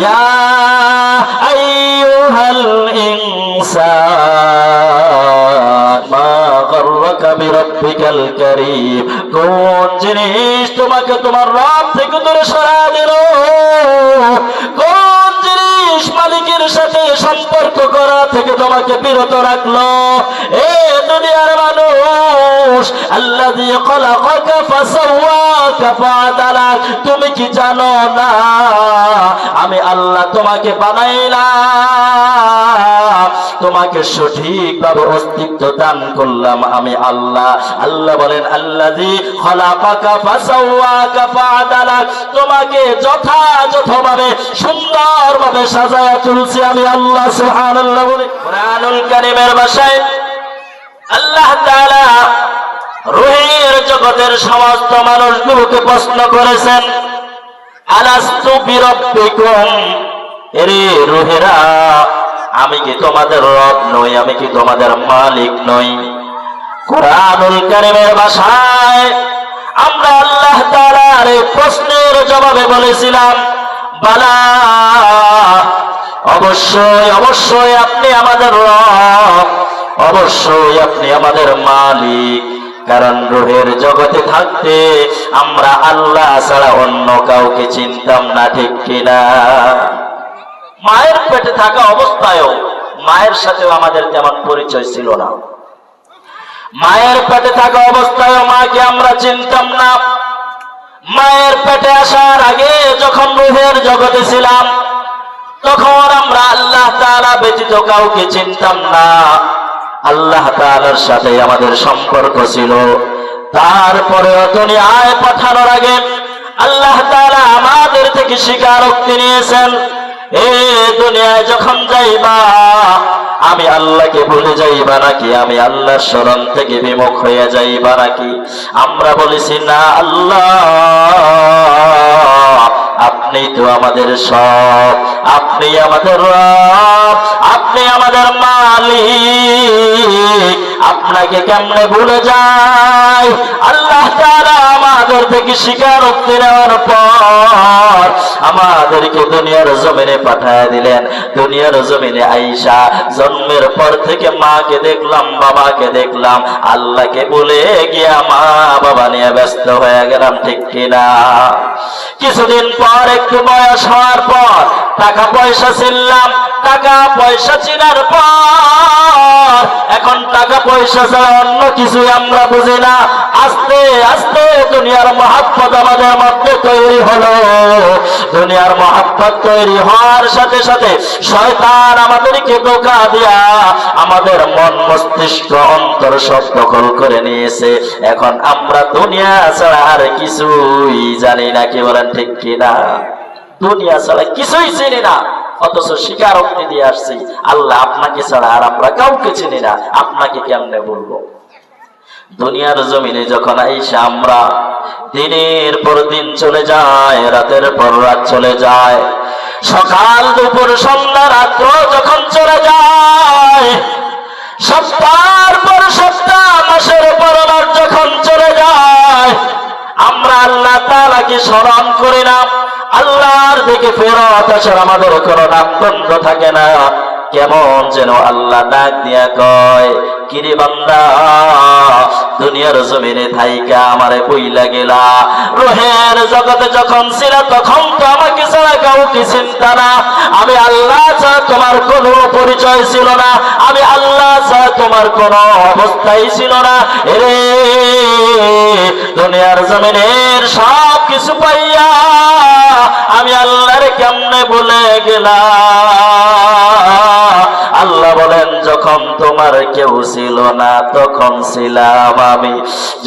ইয়া আইয়ুহাল ইনসান মা গাররাকা বিরাব্বিকাল কারীম। কোন জিনিস তোমাকে তোমার রব থেকে দূরে সরায় দিল? কোন জিনিস মালিকের সাথে সম্পর্ক করা থেকে তোমাকে বিরত রাখলো? এ দুনিয়ার মানুষ, আল্লাযী খালাকাকা ফাসাওয়াকা ফাআদালাক। তুমি কি জানো না আমি আল্লাহ তোমাকে বানাইলাম, তোমাকে সঠিকভাবে অস্তিত্ব দান করলাম আমি আল্লাহ। আল্লাহ বলেন আল্লাযী খালাকাকা ফাসাওয়াকা ফাআদালাক, তোমাকে যথাযথভাবে সুন্দরভাবে সাজায়া তুলছি আমি আল্লাহ। সুবহানাল্লাহ। বলে কুরআনুল কারীমের ভাষায় আল্লাহ তাআলা রূহের জগতের সমস্ত মানুষগুলোকে প্রশ্ন করেছেন, আলাস্তু বিরাব্বিকুম, এরে রূহেরা, আমি কি তোমাদের রব নই? আমি কি তোমাদের মালিক নই? কুরআনুল কারীমের ভাষায় আমরা আল্লাহ তাআলার এই প্রশ্নের জবাবে বলেছিলাম, বালা, অবশ্যই অবশ্যই আপনি আমাদের রব, অবশ্যই আপনি আমাদের মালিক। কারণ রূহের জগতে থাকতে আমরা আল্লাহ ছাড়া অন্য কাউকে চিনতাম না, ঠিক কিনা? মায়ের পেটে থাকা অবস্থায়ও মায়ের সাথেও আমাদের তেমন পরিচয় ছিল না। মায়ের পেটে থাকা অবস্থায়ও মাকে আমরা চিনতাম না। মায়ের পেটে আসার আগে যখন রূহের জগতে ছিলাম তখন আমরা আল্লাহ তাআলা ব্যতীত কাউকে চিনতাম না। আল্লাহ তাআলার সাথে আমাদের সম্পর্ক ছিল। তারপরে দুনিয়ায় পাঠানোর আগে আল্লাহ তাআলা আমাদের থেকে স্বীকারোক্তি নিয়েছেন, এ দুনিয়ায় যখন যাইবা আমি আল্লাহকে ভুলে যাইবা নাকি? আমি আল্লাহর শরণ থেকে বিমুখ হয়ে যাইবা নাকি? আমরা বলেছি না আল্লাহ, আপনি তো আমাদের সব, আপনি আমাদের রব, আপনি আমাদের মালিক, আপনাকে কেমনে ভুলে যাই? আল্লাহ তাআলা আমাদের থেকে স্বীকারোক্তি নেওয়ার পর আমাদেরকে দুনিয়ার জমিনে পাঠায় দিলেন। দুনিয়ার জমিনে আইসা জন্মের পর থেকে মাকে দেখলাম, বাবাকে দেখলাম, আল্লাহকে ভুলে গিয়া মা বাবা নিয়ে ব্যস্ত হয়ে গেলাম, ঠিক কিনা? কিছুদিন পর একটু বয়স হওয়ার পর টাকা পয়সা ছিলাম, টাকা পয়সা চিনার পর এখন টাকা পয়সা ছাড়া অন্য কিছু আমরা বুঝি না। আস্তে আস্তে দুনিয়ার মহব্বত আমাদের মধ্যে তৈরি হলো। দুনিয়ার মহব্বত তৈরি হওয়ার সাথে সাথে শয়তান আমাদেরকে ধোঁকা দিয়া আমাদের মন মস্তিষ্ক অন্তর সব দখল করে নিয়েছে। এখন আমরা দুনিয়া ছাড়া আর কিছুই জানি না, কি বলেন ঠিক কিনা? দুনিয়া ছাড়া কিছুই চিনি না, অথচ স্বীকারোক্তি দিয়ে আসছি আল্লাহ আপনাকে ছাড়া আর আমরা কাউকে চিনি না, আপনাকে কেমনে বলবো? দুনিয়ার জমিনে যখন আইসা আমরা দিনের পর দিন চলে যায়, রাতের পর রাত চলে যায়, সকাল দুপুর সন্ধ্যা রাত্র যখন চলে যায়, সপ্তাহের পর সপ্তাহ মাসের পর মাস যখন চলে যায়, আমরা আল্লাহ তাআলাকে স্মরণ করি না। আল্লাহর দিকে ফেরত আসার আমাদের কোনো নামগন্ধ থাকে না। কেমন যেন আল্লাহ ডাক দিয়া কয়, কিরে বান্দা, দুনিয়ার জমিনে থাইকা আমারে বইলা গেলা, রূহের জগতে যখন ছিল তখন তো আমাকে ছাড়া কাউকে চিন্তা না। আমি আল্লাহ ছাড়া তোমার কোনো পরিচয় ছিল না, আমি আল্লাহ ছাড়া তোমার কোনো অবস্থাই ছিল না। এরে দুনিয়ার জমিনের সব কিছু পাইয়া আমি আল্লাহরে কেমনে ভুলে গেলাম? আল্লাহ বলেন, যখন তোমার কেউ ছিল না তখন ছিলাম আমি,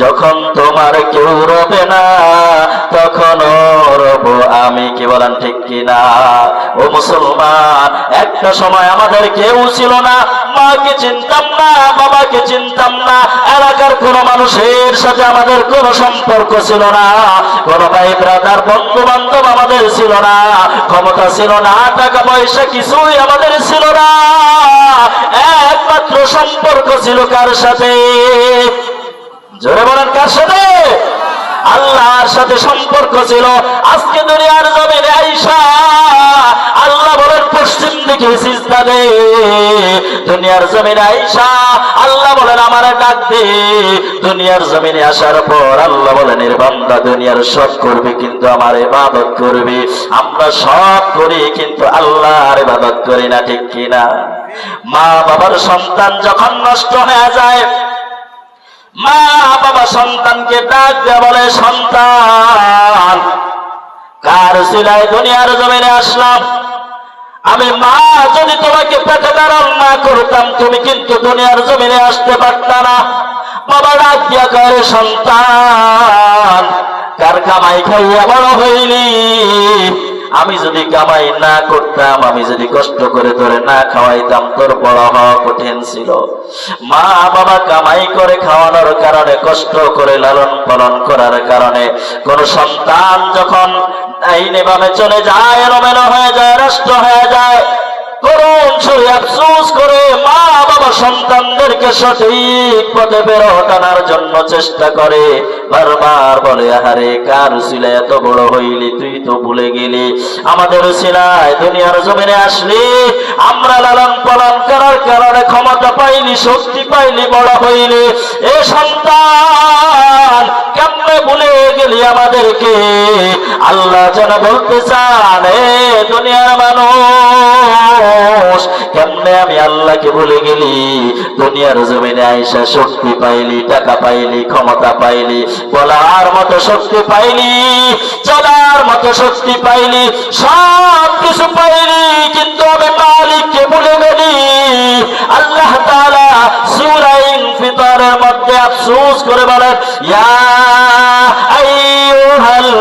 যখন তোমার কেউ রবে না তখন রব আমি, কি বলেন ঠিক কিনা? ও মুসলমান, একটা সময় আমাদের কেউ ছিল না, মাকে চিনতাম না, বাবাকে চিনতাম না, এলাকার কোন মানুষের সাথে আমাদের কোনো সম্পর্ক ছিল না, কোন ভাই ব্রাদার বন্ধু বান্ধব আমাদের ছিল না, ক্ষমতা ছিল না, টাকা পয়সা কিছুই আমাদের ছিল না। একমাত্র সম্পর্ক ছিল কার সাথে? জোরে বলেন, কার সাথে? আল্লাহর সাথে সম্পর্ক ছিল। আজকে দুনিয়ার জমিনে আইসা দে। দুনিয়ার জমিনে আইসা আল্লাহ বলেন আমারে ডাক দে। দুনিয়ার জমিনে আসার পর আল্লাহ বলেন এর বান্দা দুনিয়ার সব করবি কিন্তু আমার ইবাদত করবি। আমরা সব করি কিন্তু আল্লাহর ইবাদত করি না, ঠিক কিনা? মা বাবার সন্তান যখন নষ্ট হয়ে যায়, মা বাবা সন্তানকে ডাক দেয়া বলে, সন্তান কার সিলায় দুনিয়ার জমিনে আসলাম? আমি মা যদি তোমাকে পেটে ধারণ না করতাম তুমি কিন্তু দুনিয়ার জমিনে আসতে পারতা না। বাবা ডাক দিয়া করে, সন্তান কার কামাই খাইয়া বড় হইলি? আমি যদি কামাই না করতাম, আমি যদি কষ্ট করে তোরে না খাওয়াইতাম, তোর বড় হওয়া কঠিন ছিল। মা বাবা কামাই করে খাওয়ানোর কারণে, কষ্ট করে লালন পালন করার কারণে কোন সন্তান যখন আইনে ভাবে চলে যায়, এলোমেলো হয়ে যায়, নষ্ট হয়ে যায়, করুণ সুরে আফসোস করে মা বাবা সন্তানদেরকে সঠিক পথে বেরো টানার জন্য চেষ্টা করে। বারবার বলে, আহারে কার উসিলায় এত বড় হইলি? তুই তো ভুলে গেলি আমাদের উসিলায় দুনিয়ার জমিনে আসলি, আমরা লালন পালন করার কারণে ক্ষমতা পাইলি, শক্তি পাইলি, বড় হইলি। এ সন্তান কেমনে ভুলে গেলি আমাদেরকে? আল্লাহ যেন বলতে চান, এ দুনিয়ার মানুষ কেমনে আমি আল্লাহকে ভুলে গেলি? দুনিয়ার জমিনে আইসা শক্তি পাইলি, টাকা পাইলি, ক্ষমতা পাইলি, বলার মতো শক্তি পাইলি, চলার মতো শক্তি পাইলি, সব কিছু পাইলি, কিন্তু আমি মালিককে ভুলে গেলি। আল্লাহ তাআলা সূরা ইনফিতারের মধ্যে আফসোস করে বলেন, ইয়া আইয়ুহাল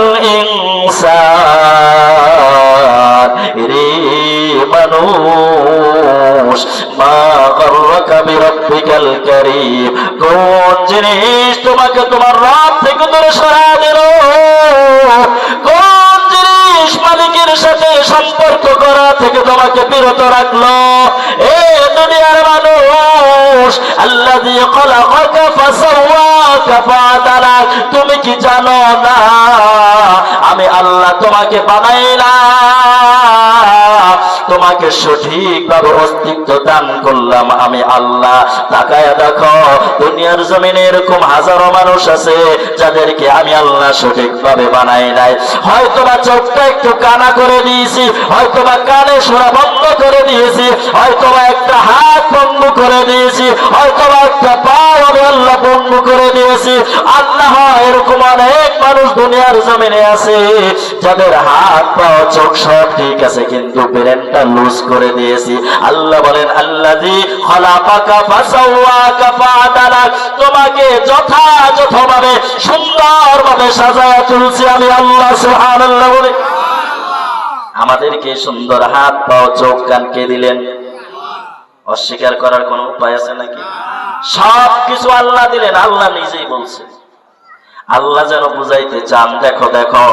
ইনসান, রে মানুষ, মা গাররাকা বিরাব্বিকাল কারীম, কোন জিনিস তোমাকে তোমার রব থেকে দূরে সরায় দিল? কোন জিনিস মালিকের সাথে সম্পর্ক করা থেকে তোমাকে বিরত রাখলো? এ দুনিয়ার মানুষ, আল্লাযী খালাকাকা ফাসাওয়াকা ফাআদালাক, তুমি কি জানো না আমি আল্লাহ তোমাকে বানাইলাম, তোমাকে সঠিকভাবে অস্তিত্ব দান করলাম আমি আল্লাহ। তাকায়া দেখো দুনিয়ার জমিনে এরকম হাজারো মানুষ আছে যাদেরকে আমি আল্লাহ সঠিকভাবে বানাই নাই। হয়তোবা চোখটা একটু কানা করে দিয়েছি, হয়তোবা কানে শোনা বন্ধ করে দিয়েছি, হয়তোবা একটা হাত বন্ধ করে দিয়েছি, হয়তোবা একটা পা আমি আল্লাহ বন্ধ করে দিয়েছি। আল্লাহ এরকম অনেক মানুষ দুনিয়ার জমিনে আছে যাদের হাত পা চোখ সব ঠিক আছে কিন্তু ব্রেনটা লুজ করে দিয়েছি। আল্লাহ বলেন, আল্লাযী খালাকাকা ফাসাওয়াকা ফাআদালাক, তোমাকে যথাযথভাবে সুন্দরভাবে সাজায়া তুলছি আমি আল্লাহ। সুবহানাল্লাহ বলে আমাদেরকে সুন্দর হাত পা চোখ কান কে দিলেন? অস্বীকার করার কোন উপায় আছে নাকি? সব কিছু আল্লাহ দিলেন। আল্লাহ নিজেই বলছে, আল্লাহ যেন বুঝাইতে চান, দেখো দেখো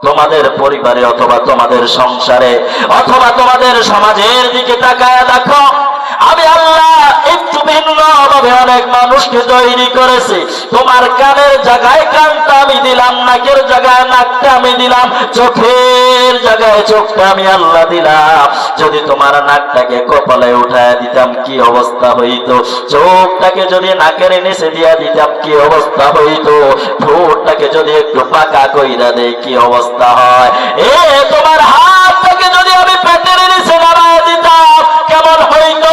তোমাদের পরিবারে অথবা তোমাদের সংসারে অথবা তোমাদের সমাজের দিকে তাকায় দেখো, আমি আল্লাহ একটু ভিন্নভাবে অনেক মানুষকে তৈরি করেছি। তোমার কানের জায়গায় কানটা আমি দিলাম, নাকের জায়গায় নাকটা আমি দিলাম, চোখের জায়গায় চোখটা আমি আল্লাহ দিলাম। যদি তোমার নাকটাকে কপালে উঠায় দিতাম কি অবস্থা হইতো? চোখটাকে যদি নাকের নিচে দিয়া দিতাম কি অবস্থা হইতো? ঠোঁটটাকে যদি একটু পাকা কইরা দেই কি অবস্থা হয়? এ তোমার হাতটাকে যদি আমি পেটের নিচে নামায় দিতাম কেমন হইতো?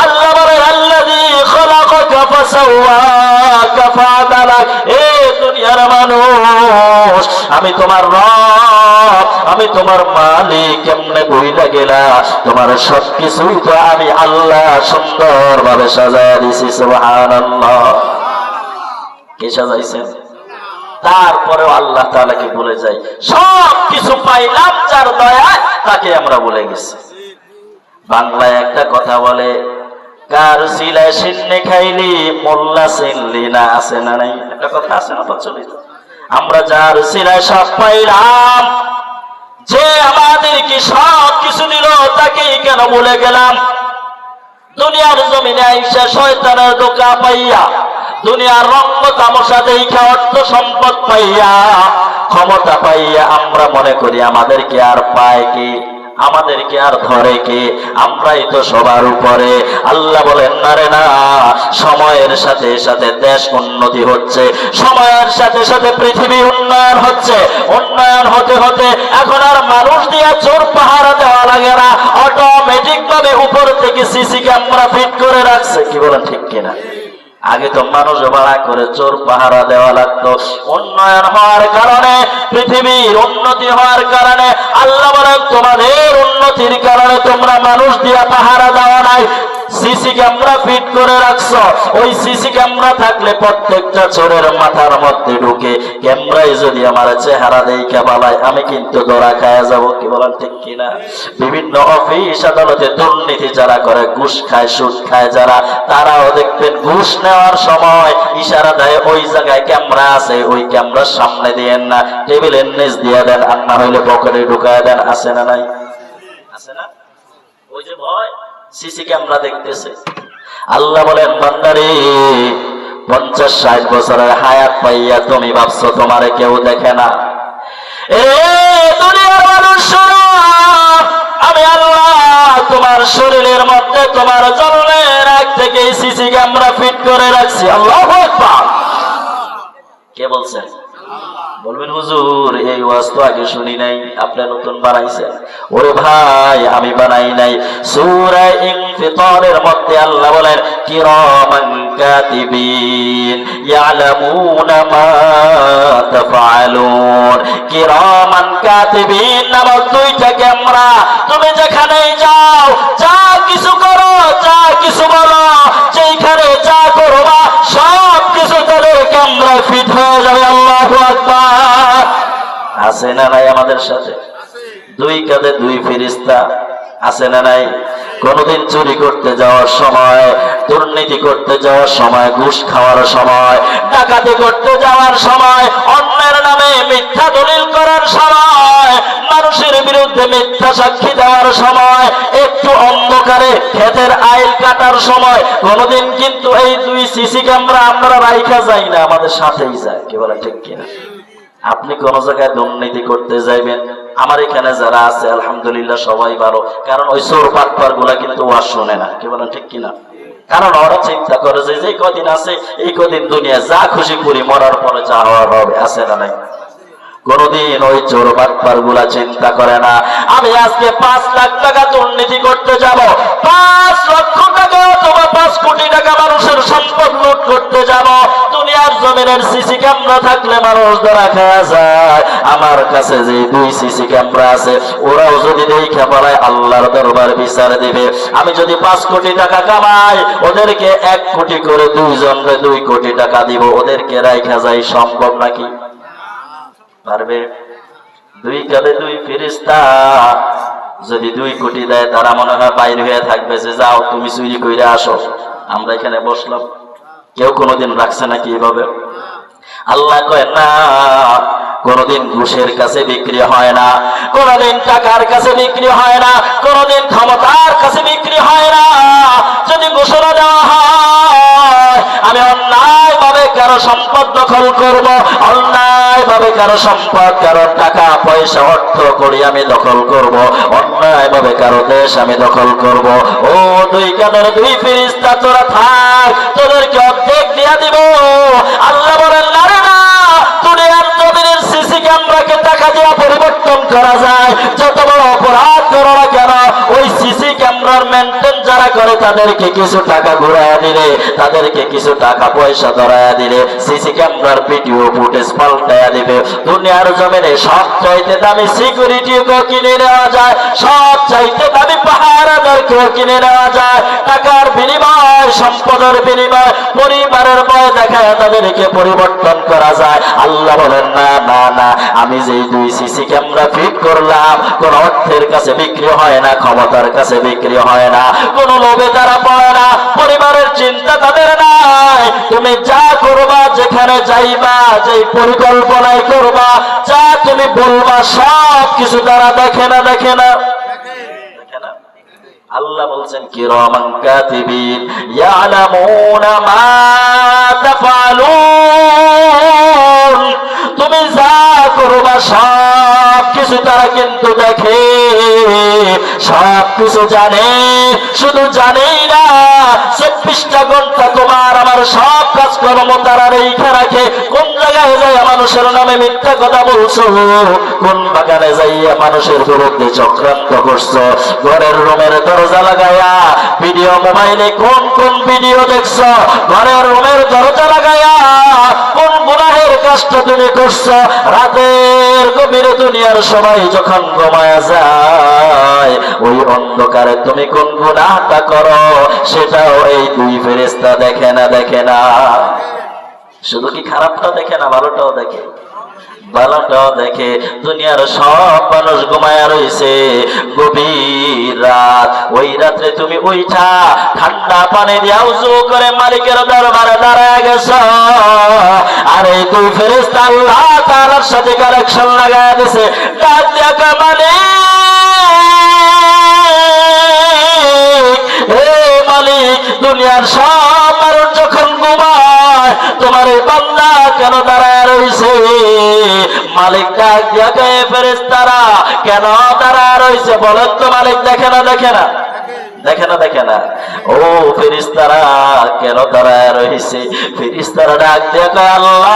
আল্লাহ বলেন, আল্লাযী খালাকাকা ফাসাওয়াকা ফাআদালাক, এ দুনিয়ার মানুষ আমি তোমার রব, আমি তোমার মালিক, কেমনে ভুইলা গেলা? তোমার সবকিছুই তো আমি আল্লাহ সুন্দরভাবে সাজায় দিছি। সুবহানাল্লাহ। কে সাজাইছেন? তারপরেও আল্লাহ তাআলাকে ভুলে যাই। সব কিছু পাইলাম যার দয়ায়, তাকে আমরা ভুলে গেছি। বাংলায় একটা কথা বলে, কার সিলায় সিন্নে খাইলি মোল্লা চিনলি না, আছে না নাই? একটা কথা আছে না প্রচলিত। আমরা যার সিলায় সব পাইলাম, যে আমাদেরকে সব কিছু দিল, তাকেই কেন ভুলে গেলাম? দুনিয়ার জমিনে আইসা শয়তানের ধোঁকা পাইয়া, দুনিয়ার রঙ্গ তামাশা দেখা, অর্থ সম্পদ পাইয়া, ক্ষমতা পাইয়া আমরা মনে করি আমাদেরকে আর পায় কি? আমাদেরকে আর ধরে কে? আমরাই তো সবার উপরে। আল্লাহ বলেন না রে না, সময়ের সাথে সাথে দেশ উন্নতি হচ্ছে, সময়ের সাথে সাথে পৃথিবী উন্নয়ন হচ্ছে। উন্নয়ন হতে হতে এখন আর মানুষ দিয়ে চোর পাহারা দেওয়া লাগে না, অটোমেটিক ভাবে উপর থেকে সিসি ক্যামেরা ফিট করে রাখছে। কি বলেন ঠিক কিনা? আগে তো মানুষ ভাড়া করে চোর পাহারা দেওয়া লাগতো। উন্নয়ন হওয়ার কারণে, পৃথিবীর উন্নতি হওয়ার কারণে আল্লাহ বলেন তোমাদের উন্নতির কারণে তোমরা মানুষ দিয়া পাহারা দেওয়া নাই, সিসি ক্যামেরা ফিট করে রাখছো। ওই সিসি ক্যামেরা থাকলে প্রত্যেকটা চোরের মাথার মধ্যে ঢুকে ক্যামেরায় যদি আমার চেহারা দেখে বলায়, আমি কিন্তু ধরা খায়া যাব। কি বলেন ঠিক কিনা? বিভিন্ন অফিস আদালতে দুর্নীতি যারা করে, ঘুষ খায়, সুদ খায় যারা, তারাও দেখবেন ঘুষ নেওয়ার সময় ইশারা দেয় ওই জায়গায় ক্যামেরা আছে, ওই ক্যামেরার সামনে দিয়েন না, টেবিলের নিচ দিয়ে দেন, আর না হইলে পকেটে ঢুকায় দেন। আছে না নাই? আছে না? ওই যে ভয় সিসি ক্যামেরা দেখতেছে। আল্লাহ বলেন বান্দারে, 50-60 বছরের হায়াত পাইয়া তুমি ভাবছো তোমারে কেউ দেখে না? এ দুনিয়ার মানুষ শোনো, আমি আল্লাহ তোমার শরীরের মধ্যে তোমার জন্মের আগ থেকে সিসি ক্যামেরা ফিট করে রাখছি। আল্লাহু আকবার। কে বলছেন? বলবেন হুজুর এই ওয়াজ তো আগে শুনি নাই, আপনি নতুন বানাইছেন। ওরে ভাই আমি বানাই নাই। সূরা ইনফিতারের মধ্যে আল্লাহ বলেন কিরামান কাতিবিন ইয়ালামুনা মা তাফআলুন। কিরামান কাতিবিন নামক দুইটা ক্যামেরা, তুমি যেখানেই যাও, যা কিছু করো, যা কিছু বলো, যেখানে যা করবা সব কিছু তাদের ক্যামেরা ফিট হয়ে যাবে। আল্লাহু আকবার। আছে না নাই আমাদের সাথে? দুই কাঁধে দুই ফেরেশতা। আছে না নাই? কোনদিন চুরি করতে যাওয়ার সময়, দুর্নীতি করতে যাওয়ার সময়, ঘুষ খাওয়ার সময়, ডাকাতি করতে যাওয়ার সময়, অন্যের নামে মিথ্যা দলিল করার সময়, মানুষের বিরুদ্ধে মিথ্যা সাক্ষী দেওয়ার সময়, একটু অন্ধকারে ক্ষেতের আইল কাটার সময়, কোনদিন কিন্তু এই দুই সিসি ক্যামেরা আমরা রাইখা যাই না, আমাদের সাথেই যায়। কি বলে ঠিক কিনা? আপনি কোন জায়গায় দুর্নীতি করতে যাইবেন, আমার এখানে যারা আছে আলহামদুলিল্লাহ সবাই ভালো, কারণ ওই চোর পাটপার গুলা কিন্তু ওয়াজ শোনে না। কি বলেন ঠিক কিনা? কারণ ওরা চিন্তা করে যে কদিন আছে এই কদিন দুনিয়া যা খুশি করি, মরার পরে যা হওয়ার হবে। আছে না নাই? কোনদিন ওই চোর বাটপার গুলা চিন্তা করে না আমি আজকে 5 লাখ টাকা দুর্নীতি করতে যাব, 5 লক্ষ টাকা অথবা 5 কোটি টাকা মানুষের সম্পদ লুট করতে যাব। দুনিয়ার জমিনের সিসি ক্যামেরা থাকলে মানুষ ধরা খাওয়া যায়। আমার কাছে যে 2 সিসি ক্যামেরা আছে, ওরাও যদি দেখে বলায় আল্লাহর দরবার বিচার দিবে। আমি যদি 5 কোটি টাকা কামাই, ওদেরকে 1 কোটি করে 2 জনকে 2 কোটি টাকা দিব, ওদেরকে রাখা যায় সম্ভব নাকি? পারবে? 2 কাঁধে 2 ফেরেশতা যদি 2 কোটি দেয়, তারা মনে হয় বাইরে হয়ে থাকবে যে যাও তুমি চুরি করে আসো, আমরা এখানে বসলাম। কেউ কোনোদিন রাখছে নাকি এভাবে? আল্লাহ কয় না, কোনদিন ঘুষের কাছে বিক্রি হয় না, কোনদিন টাকার কাছে বিক্রি হয় না, কোনদিন ক্ষমতার কাছে বিক্রি হয় না। যদি ঘোষণা দেওয়া হয় আমি অন্যায় ভাবে কারো সম্পদ দখল করব, অন্যায় ভাবে কারো সম্পদ, কারো টাকা পয়সা অর্থ করি আমি দখল করব, অন্যায় ভাবে কারো দেশ আমি দখল করব, ও 2 কাঁধের 2 ফেরেশতা তোরা থাক, তোদেরকে অর্ধেক দিয়া দিব। আল্লাহ বলেন না রে না, দুনিয়ার জমিনের সিসি ক্যামেরাকে টাকা দিয়ে পরিবর্তন করা যায়। যত বড় অপরাধ করো না কেন, ওই সিসি ক্যামেরার মেনটেন যারা করে তাদেরকে কিছু টাকা ঘুরাইয়া দিলে, তাদেরকে কিছু টাকা পয়সা ধরাইয়া দিলে, সিসি ক্যামেরার ভিডিও ফুটেজ পাল্টাইয়া দিবে। দুনিয়ার জমিনে সব চাইতে দামি সিকিউরিটিকেও কিনে নেওয়া যায়, সব চাইতে দামি পাহারাদারকেও কিনে নেওয়া যায়। টাকার বিনিময়, সম্পদের বিনিময়, পরিবারের ভয় দেখায় তাদেরকে পরিবর্তন করা যায়। আল্লাহ বলেন না না না, আমি যেই 2 সিসি ক্যামেরা ফিট করলাম, কোন অর্থের কাছে বিক্রি হয় না, ক্ষমতার কাছে বিক্রি হয় না, কোন লোভে তারা পড়ে না, পরিবারের চিন্তা তাদের নাই। তুমি যা করবা, যেখানে যাইবা, যেই পরিকল্পনায় করবা, যা তুমি বলবা সব কিছু তারা দেখে না, দেখে না। আল্লাহ বলছেন কিরামান কাতিবিন ইয়ালামুনা মা তাফআলুন। তুমি যা করবা সব কিছু তারা কিন্তু দেখে। সব কিছু জানে, শুধু জানেই না 24টা ঘন্টা তোমার আমার সব কাজকর্ম তারা রেখে রাখে। কোন জায়গায় যাইয়া মানুষের নামে মিথ্যা কথা বলছো, কোন বাগানে যাইয়া মানুষের বিরুদ্ধে চক্রান্ত করছো, ঘরের রুমের দরজা লাগাইয়া ভিডিও মোবাইলে কোন কোন ভিডিও দেখছো, ঘরের রুমের দরজা লাগাইয়া কোন গুনাহের কাজটা তুমি করছো। রাতের গভীরে দুনিয়ার সবাই যখন ঘুমায়া যায়, ওই অন্ধকারে তুমি কোন গুনাহটা করো সেটাও এই দুই ফেরেশতা দেখে না। দেখে না, শুধু কি খারাপটা দেখে না, ভালোটাও দেখে। ভালোটাও দেখে। দুনিয়ার সব মানুষ ঘুমায়া রইছে, গভীর রাত, ওই রাত্রে তুমি উঠা ঠান্ডা পানি দিয়ে উযু করে মালিকের দরবারে দাঁড়ায় গেছ। আর এই দুই ফেরেশতা আল্লাহ তাআলার সাথে কানেকশন লাগায় দিছে। ডাক দিয়া কামানে, হে মালিক, দুনিয়ার সব মানুষ যখন ঘুমায় তোমার এই বান্দা কেন দাঁড়ায় রইছে? মালিক ডাক দিয়া কয়, ফেরেশতারা কেন দাঁড়ায় রইছে বলেন তো মালিক? দেখে না? দেখে না? দেখে না? দেখে না? ও ফেরেশতারা কেন দাঁড়ায় রইছে? ফেরেশতারা ডাক দিয়া কয়, আল্লাহ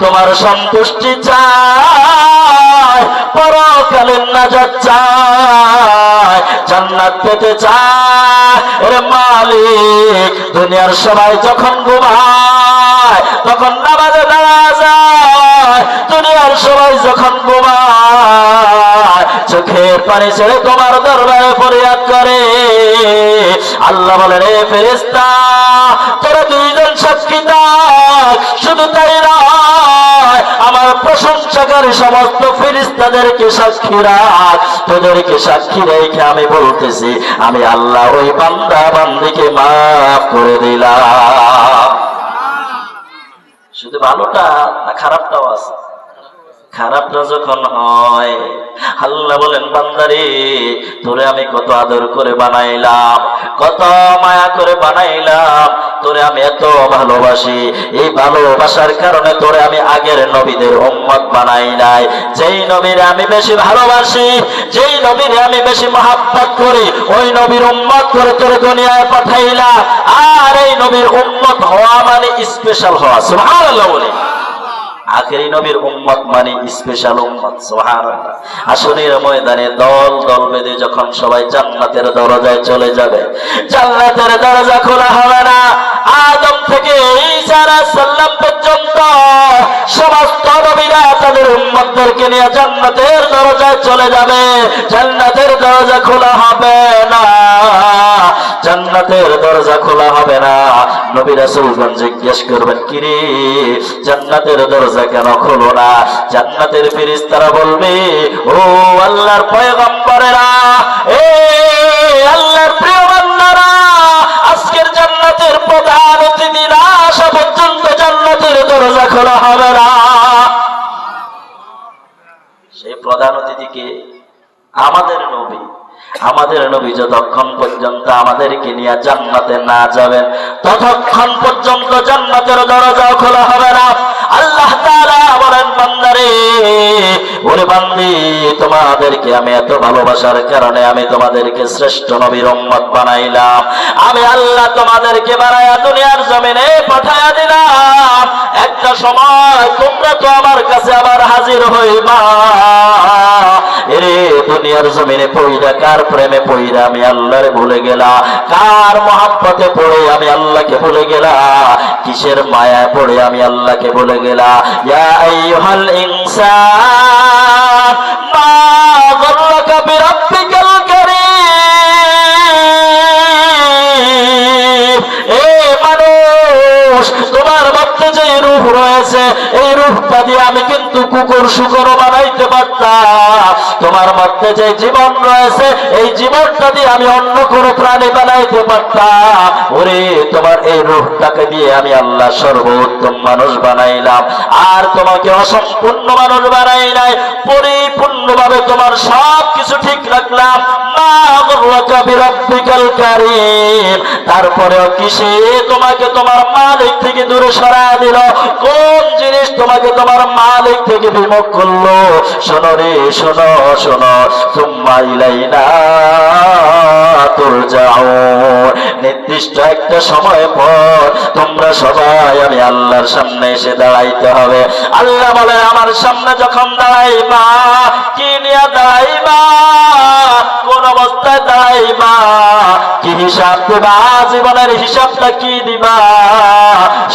তোমার সন্তুষ্টি চায়, পরকালীন নাজাত চায়, জান্নাত পেতে চায়। ওরে মালিক, দুনিয়ার সবাই যখন ঘুমায় তখন নামাজে দাঁড়া যায়, দুনিয়ার সবাই যখন ঘুমায় চোখের পানি ছেড়ে তোমার দরবারে ফরিয়াদ করে। আল্লাহ বলেন, রে ফেরেশতা তোরা দুইজন সাক্ষী থাক। শুধু তাই নয়, আমার প্রশংসাকারী সমস্ত ফেরেশতাদেরকে সাক্ষী রাখ। তোদেরকে সাক্ষী রেখে আমি বলতেছি, আমি আল্লাহ ওই বান্দা বান্দিকে মাফ করে দিলাম। শুধু ভালোটা না খারাপটাও আছে? খারাপটা যখন হয় আল্লাহ বলেন, বান্দারে তোরে আমি কত আদর করে বানাইলাম, কত মায়া করে বানাইলাম, তোরে আমি এত ভালোবাসি। এই ভালোবাসার কারণে তোরে আমি আগের নবীদের উম্মত বানাই নাই। যেই নবীরে আমি বেশি ভালোবাসি, যেই নবীরে আমি বেশি মহাব্বত করি, ওই নবীর উম্মত করে তোরে দুনিয়ায় পাঠাইলাম। আর এই নবীর উম্মত হওয়া মানে স্পেশাল হওয়া। সুবহানাল্লাহ বলে। আখেরি নবীর উম্মত মানে স্পেশাল উম্মত। সুবহানাল্লাহ। আসরের ময়দানে দল দল বেঁধে যখন সবাই জান্নাতের দরজায় চলে যাবে, জান্নাতের দরজা খোলা হবে না। আদম থেকে ঈসা আলাইহিস সালাম পর্যন্ত সমস্ত নবীরা তাদের উম্মতদেরকে নিয়ে জান্নাতের দরজায় চলে যাবে। জান্নাতের দরজা খোলা হবে না, জান্নাতের দরজা খোলা হবে না। নবী রাসূলগণ জিজ্ঞেস করবেন, কি রে জান্নাতের দরজা কেন খোলো না? জান্নাতের ফেরেশতারা বলবে, ও আল্লাহর পয়গম্বরেরা, এ আল্লাহর প্রিয় বান্দারা, আজকের জান্নাতের প্রধান অতিথি না আসা পর্যন্ত জান্নাতের দরজা খোলা হবে না। সেই প্রধান অতিথিকে আমাদের নবী। আমাদের নবী যতক্ষণ পর্যন্ত আমাদেরকে নিয়ে জান্নাতে না যাবেন ততক্ষণ পর্যন্ত জান্নাতের দরজা খোলা হবে না। আল্লাহ তাআলা বলেন, বান্দারে, ওরে বান্দি, তোমাদেরকে আমি এত ভালোবাসার কারণে আমি তোমাদেরকে শ্রেষ্ঠ নবীর উম্মত বানাইলাম। আমি আল্লাহ তোমাদেরকে বানায়া দুনিয়ার জমিনে পাঠায়া দিলাম। একটা সময় তোমরা তো আমার কাছে আবার হাজির হইবা। এরে দুনিয়ার জমিনে পয়দা কার প্রেমে পয়দা আমি আল্লাহরে ভুলে গেলা, কার মহব্বতে পড়ে আমি আল্লাহকে ভুলে গেলা, কিসের মায়া পড়ে আমি আল্লাহকে ভুলে গেলা। ইয়া আইয়ুহাল ইনসান মা গাররাকা বিরাব্বিকাল কারীম। এ মানুষ, তোমার মধ্যে যে রূহ রয়েছে এই রূহটা দিয়ে আমি কিন্তু কুকুর শুকর বানাইতে পারতাম। তোমার মধ্যে যে জীবন রয়েছে এই জীবনটা দিয়ে আমি অন্য কোন প্রাণী বানাইতে পারতাম। ওরে তোমার এই রূহটাকে দিয়ে আমি আল্লাহ সর্বোত্তম মানুষ বানাইলাম। আর তোমাকে অসম্পূর্ণ মানুষ বানাই নাই, পরিপূর্ণভাবে তোমার সব কিছু ঠিক রাখলাম। মা গররাকা বিরাব্বিকাল কারীম, তারপরেও কিসে তোমাকে তোমার মালিক থেকে দূরে সরায় দিল? কোন জিনিস তোমাকে তোমার মালিক থেকে বিমুখ করলো? শোনো রে, শোনো শোনো, সুম্মা ইলাইনা তুরজাউন, নির্দিষ্ট একটা সময় পর তোমরা সবাই আমি আল্লাহর সামনে এসে দাঁড়াইতে হবে। আল্লাহ বলে, আমার সামনে যখন দাঁড়াইবা, কি নিয়ে দাঁড়াইবা, কোন অবস্থায় দাঁড়াইবা, কি হিসাব দিবা, জীবনের হিসাবটা কি দিবা?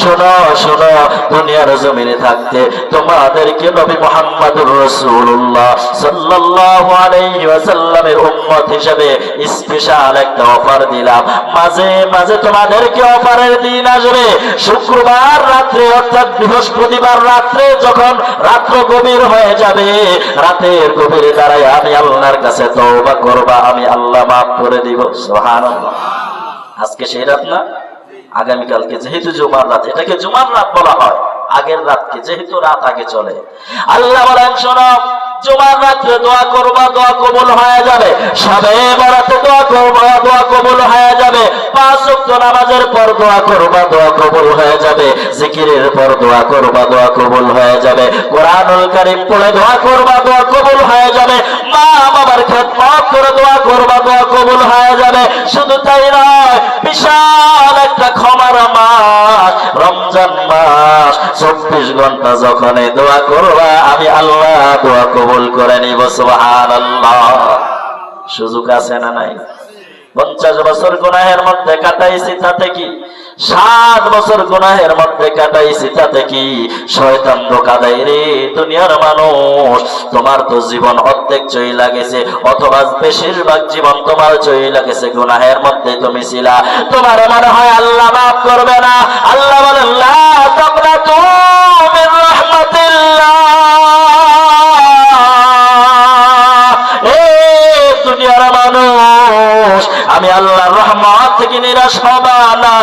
শোনো শোনো, দুনিয়ার জমিনে থাকতে তোমাদেরকে নবী মুহাম্মদুর রাসূলুল্লাহ সাল্লাল্লাহু আলাইহি ওয়াসাল্লামের উম্মত হিসেবে স্পেশাল একটা অফার দিলাম। মাঝে মাঝে তোমাদেরকে অফারের দিন আসবে। শুক্রবার রাত্রে অর্থাৎ বৃহস্পতিবার রাত্রে যখন রাত্র গভীর হয়ে যাবে, রাতের গভীরে দাঁড়ায় আমি আল্লাহর কাছে তওবা করবা, আমি আল্লাহ মাফ করে দিব। সুবহানাল্লাহ। আজকে সেই রাত না, আগামীকালকে যেহেতু জুমার রাত, এটাকে জুমার রাত বলা হয়, আগের রাতকে যেহেতু রাত আগে চলে। আল্লাহ বলেন, শোনো, জুমার রাত্রে দোয়া করবা, দোয়া কবুল হয়ে যাবে। শবে বরাতে দোয়া করবা, দোয়া কবুল হয়ে যাবে। 5 ওয়াক্ত নামাজের পর দোয়া করবা, দোয়া কবুল হয়ে যাবে। জিকিরের পর দোয়া করবা, দোয়া কবুল হয়ে যাবে। কোরআনুল কারীম পড়ে দোয়া করবা, দোয়া কবুল হয়ে যাবে। মা বাবার খেদমত করে দোয়া করবা, দোয়া কবুল হয়ে যাবে। শুধু তাই নয়, বিশাল একটা ক্ষমার মাস রমজান মাস। 24 ঘন্টা যখন দোয়া করবা, আমি আল্লাহ দোয়া কবুল করে নিব। সুবহানাল্লাহ। সুযোগ আছে না নাই? 50 বছর গুনাহের মধ্যে কাটাইছি, তাতে কি? 7 বছর গুনাহের মধ্যে কাটাইছি, তাতে কি? শয়তান ধোঁকা দেয় রে দুনিয়ার মানুষ। তোমার তো জীবন অর্ধেক চই লাগেছে, অথবা বেশিরভাগ জীবন তোমার চই লাগেছে গুনাহের মধ্যে তুমি ছিলা। তোমার মনে হয় আল্লাহ মাফ করবে না? আল্লাহ বলেন, লা তাকনাতু মির রাহমাতিল্লাহ। দুনিয়ার মানুষ, আমি আল্লাহর রহমত থেকে নিরাশ হবা না।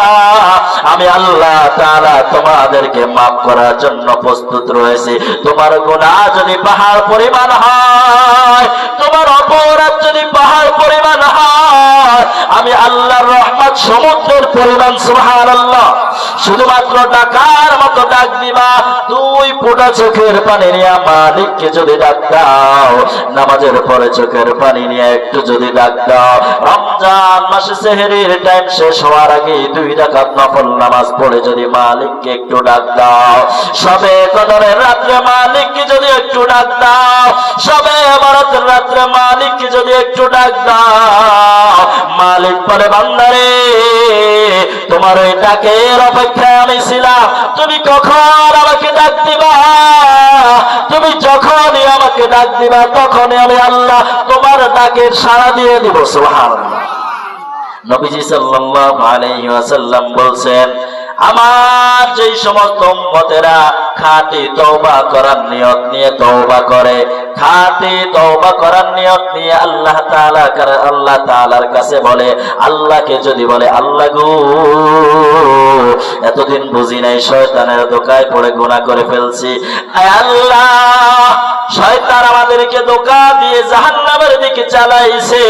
আমি আল্লাহ তাআলা তোমাদেরকে মাফ করার জন্য প্রস্তুত রয়েছে। তোমার গুনাহ যদি পাহাড় পরিমাণ হয়, তোমার অপরাধ যদি পাহাড় পরিমাণ হয়, আমি আল্লাহর রহমত সমুদ্রের পরিমাণ। সুবহানাল্লাহ। শুধুমাত্র ডাকার মতো ডাক দিবা। 2 ফোঁটা চোখের পানি নিয়ে মালিককে যদি ডাক দাও, নামাজের পরে চোখের পানি নিয়ে একটু যদি ডাক দাও, রমজান মাসে সেহরির টাইম শেষ হওয়ার আগে 2 রাকাত নফল নামাজ পড়ে যদি মালিককে একটু ডাক দাও, শবে কদরের রাত্রে মালিককে যদি একটু ডাক দাও, শবে বরাতের রাত্রে মালিককে যদি একটু ডাক দাও, মালিক বলে, বান্দারে, তোমার ওই ডাকের অপেক্ষায় আমি ছিলাম। তুমি কখন আমাকে ডাক দিবা? তুমি যখনই আমাকে ডাক দিবা, তখনই আমি আল্লাহ তোমার ডাকের সাড়া দিয়ে দিব। সুবহানাল্লাহ। নবীজি সাল্লাল্লাহু আলাইহি ওয়াসাল্লাম বলছেন, আমার যেই সমস্ত উম্মতেরা খাঁটি তওবা করার নিয়ত নিয়ে তওবা করে, খাঁটি তওবা করার নিয়ত নিয়ে আল্লাহ তাআলার কাছে বলে, আল্লাহকে যদি বলে, আল্লাহ গো, এতদিন বুঝি নাই, শয়তানের ধোঁকায় পড়ে গুনাহ করে ফেলছি। আয় আল্লাহ, শয়তান আমাদেরকে ধোঁকা দিয়ে জাহান্নামের দিকে চালাইছে।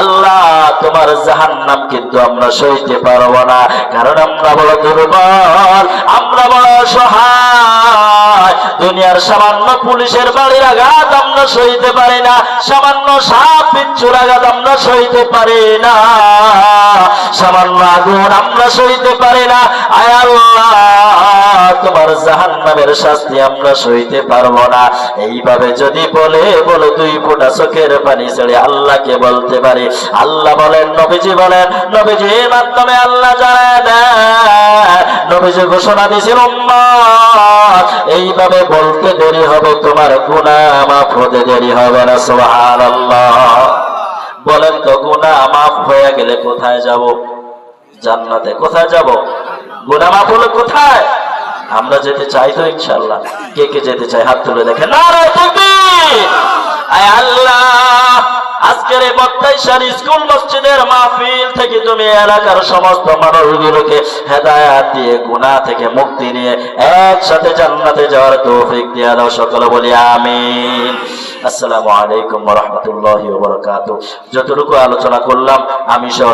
আল্লাহ, তোমার জাহান্নাম কিন্তু আমরা সইতে পারবো না, কারণ আমরা বড় দুর্বল, আমরা বড় অসহায়। দুনিয়ার সামান্য পুলিশের বাড়ির আঘাত আমরা সইতে পারি না, সামান্য সাপ বিচ্ছুর আঘাত আমরা সইতে পারি না, সামান্য আগুন আমরা সইতে পারি না। আয় আল্লাহ, তোমার জাহান্নামের শাস্তি আমরা সইতে পারবো না। এইভাবে যদি বলে 2 ফোঁটা চোখের পানি ছেড়ে আল্লাহকে বলতে পারি, আল্লাহ বলেন, নবীজি বলেন, নবীজির মাধ্যমে আল্লাহ জানায় দেয়, নবীজি ঘোষণা দিয়েছেন, উম্মত, এইভাবে বলতে দেরি হবে, তোমার গুনাহ মাফ হতে দেরি হবে না। সুবহানাল্লাহ। বলেন তো, গুনাহ মাফ হয়ে গেলে কোথায় যাব? জান্নাতে। কোথায় যাব? গুনাহ মাফ হলে কোথায়? আমরা যেতে চাই তো ইনশাআল্লাহ। কে কে যেতে চাই? হাত তুলে দেখেন। নারে তাকবীর। আয় আল্লাহ, আজকের এই বক্তাইশার স্কুল মসজিদের মাহফিল থেকে তুমি এলাকার সমস্ত মানুষগুলোকে হেদায়েত দিয়ে গুনাহ থেকে মুক্তি নিয়ে একসাথে জান্নাতে যাওয়ার তৌফিক দিয়ে দাও। সকলে বলি আমিন। আসসালামু আলাইকুম ওয়া রাহমাতুল্লাহি ওয়া বারাকাতুহু। যতটুকু আলোচনা করলাম আমি সহ